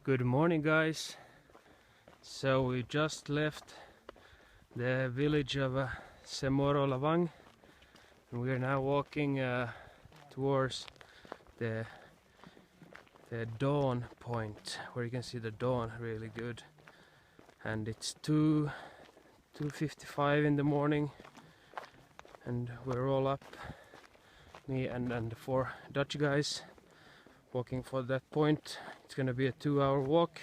Good morning, guys. So we just left the village of Semoro-Lavang and we are now walking towards the dawn point where you can see the dawn really good, and it's 2:55 in the morning and we're all up, me and the four Dutch guys, walking for that point. It's gonna be a 2-hour walk,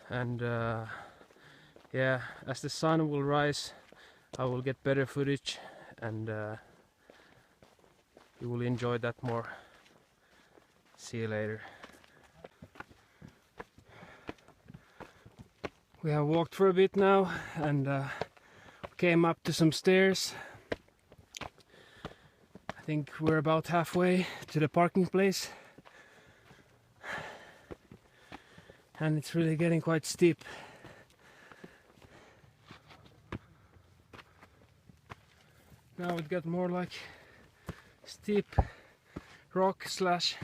and yeah, as the sun will rise I will get better footage and you will enjoy that more. See you later. We have walked for a bit now and came up to some stairs. I think we're about halfway to the parking place, and it's really getting quite steep. Now it got more like steep rock slash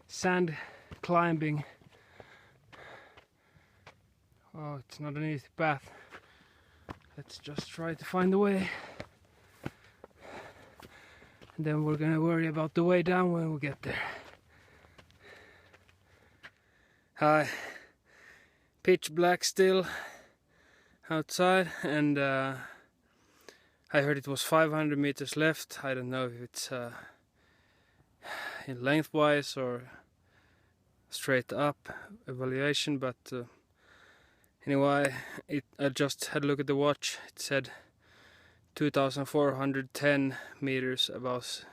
sand climbing. Oh, it's not an easy path. Let's just try to find the way, and then we're gonna worry about the way down when we get there. Hi, pitch black still outside, and I heard it was 500 meters left. I don't know if it's in lengthwise or straight up evaluation, but anyway, I just had a look at the watch. It said 2,410 meters above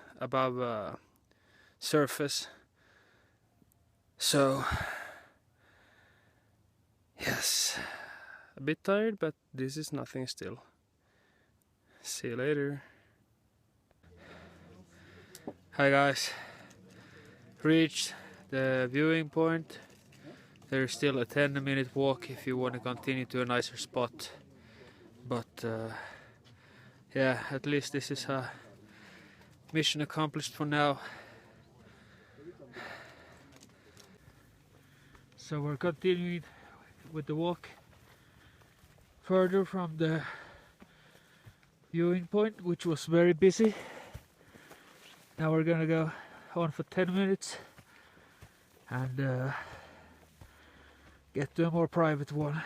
surface. So yes, a bit tired, but this is nothing still. See you later. Hi guys, reached the viewing point. There's still a 10-minute walk if you want to continue to a nicer spot, but yeah, at least this is a mission accomplished for now. So we're continuing with the walk further from the viewing point, which was very busy. Now we're gonna go on for 10 minutes and get to a more private one.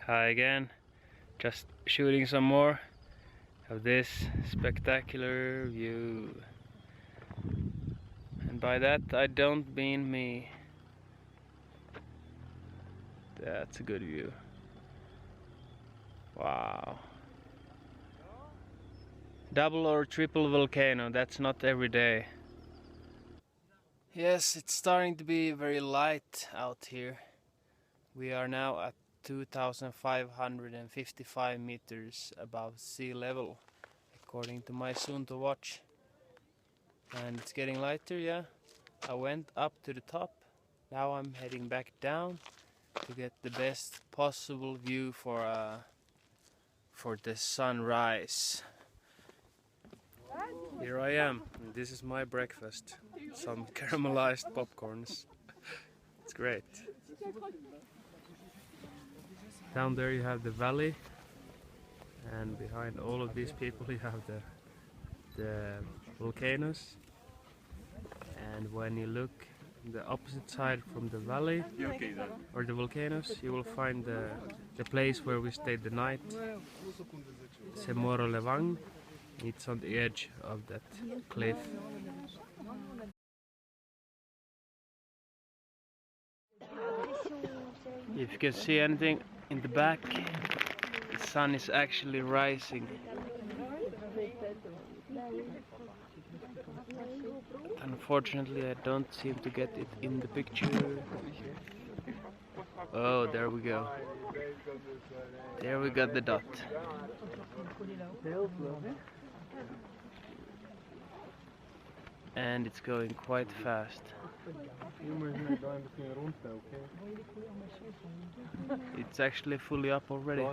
Hi again, just shooting some more of this spectacular view. And by that I don't mean me. That's a good view. Wow. Double or triple volcano, that's not every day. Yes, it's starting to be very light out here. We are now at 2,555 meters above sea level, according to my soon to watch. And it's getting lighter, yeah. I went up to the top. Now I'm heading back down to get the best possible view for the sunrise. Here I am, and this is my breakfast. Some caramelized popcorns. It's great. Down there you have the valley, and behind all of these people you have the volcanoes. And when you look the opposite side from the valley or the volcanoes, you will find the place where we stayed the night, Semoro-Lavang. It's on the edge of that cliff. If you can see anything in the back, the sun is actually rising. Unfortunately, I don't seem to get it in the picture. Oh, there we go. There we got the dot. And it's going quite fast. It's actually fully up already.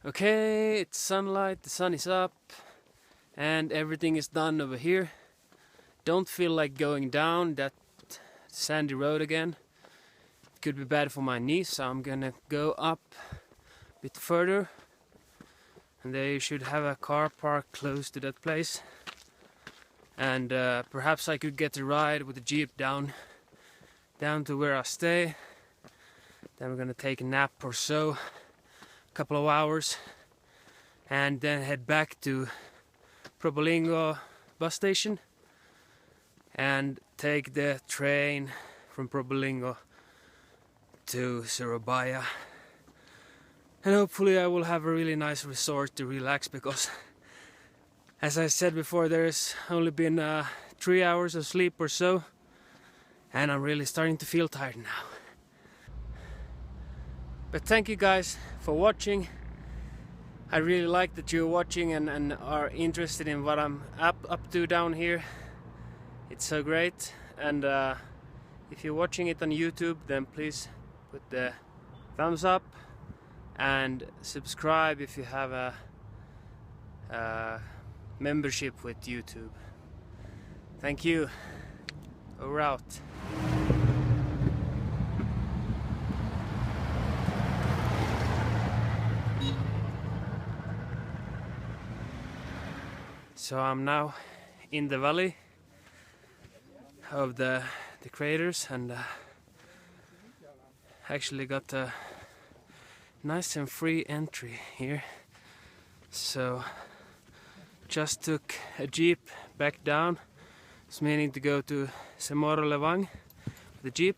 Okay, it's sunlight, the sun is up, and everything is done over here. don't feel like going down that sandy road again. It could be bad for my knees, so I'm gonna go up a bit further, and they should have a car park close to that place, and perhaps I could get a ride with the jeep down to where I stay. Then we're gonna take a nap or so, a couple of hours, and then head back to Probolinggo bus station and take the train from Probolinggo to Surabaya. And hopefully I will have a really nice resort to relax, because as I said before, there's only been 3 hours of sleep or so, and I'm really starting to feel tired now. But thank you guys for watching. I really like that you're watching and are interested in what I'm up to down here. It's so great. And if you're watching it on YouTube, then please put the thumbs up and subscribe if you have a membership with YouTube. Thank you. Over out. So I'm now in the valley of the craters, and actually got a nice and free entry here. So just took a jeep back down. It's meaning to go to Semorolevang with the jeep,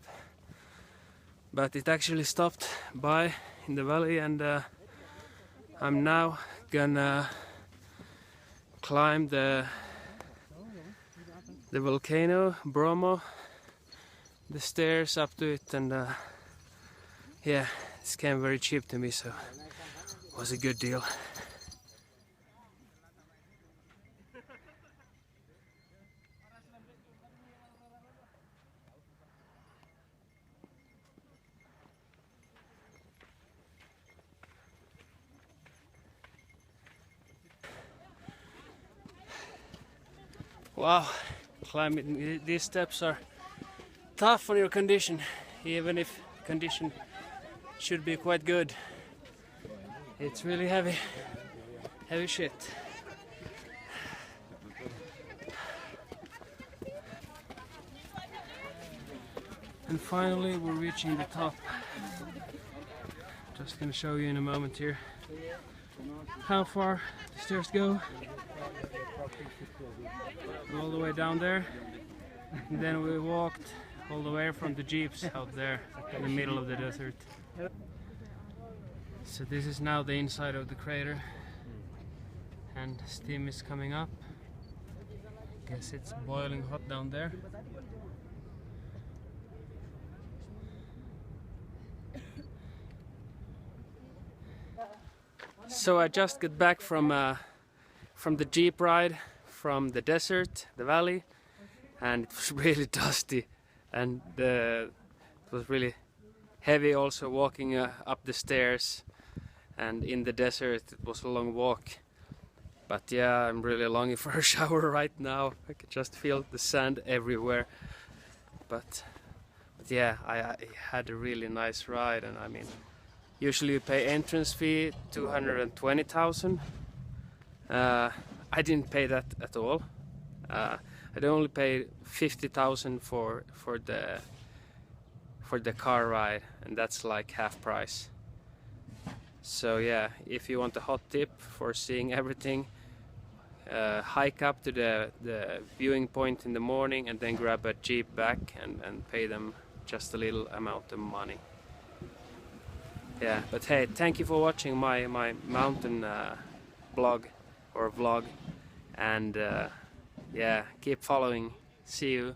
but it actually stopped by in the valley, and I'm now gonna climb the volcano, Bromo, the stairs up to it, and yeah, this came very cheap to me, so it was a good deal. Wow, climbing these steps are tough on your condition, even if condition should be quite good. It's really heavy shit. And finally we're reaching the top. Just gonna show you in a moment here how far the stairs go. All the way down there, and then we walked all the way from the jeeps out there in the middle of the desert. So this is now the inside of the crater, and steam is coming up. Guess it's boiling hot down there. So I just got back from the jeep ride from the desert, the valley, and it was really dusty, and it was really heavy also walking up the stairs, and in the desert it was a long walk. But yeah, I'm really longing for a shower right now. I could just feel the sand everywhere. But yeah, I had a really nice ride, and I mean, usually you pay entrance fee 220,000. I didn't pay that at all. I'd only paid 50,000 for the car ride, and that's like half price. So yeah, if you want a hot tip for seeing everything, hike up to the viewing point in the morning, and then grab a jeep back and pay them just a little amount of money. Yeah, but hey, thank you for watching my mountain blog or vlog, and yeah, keep following. See you.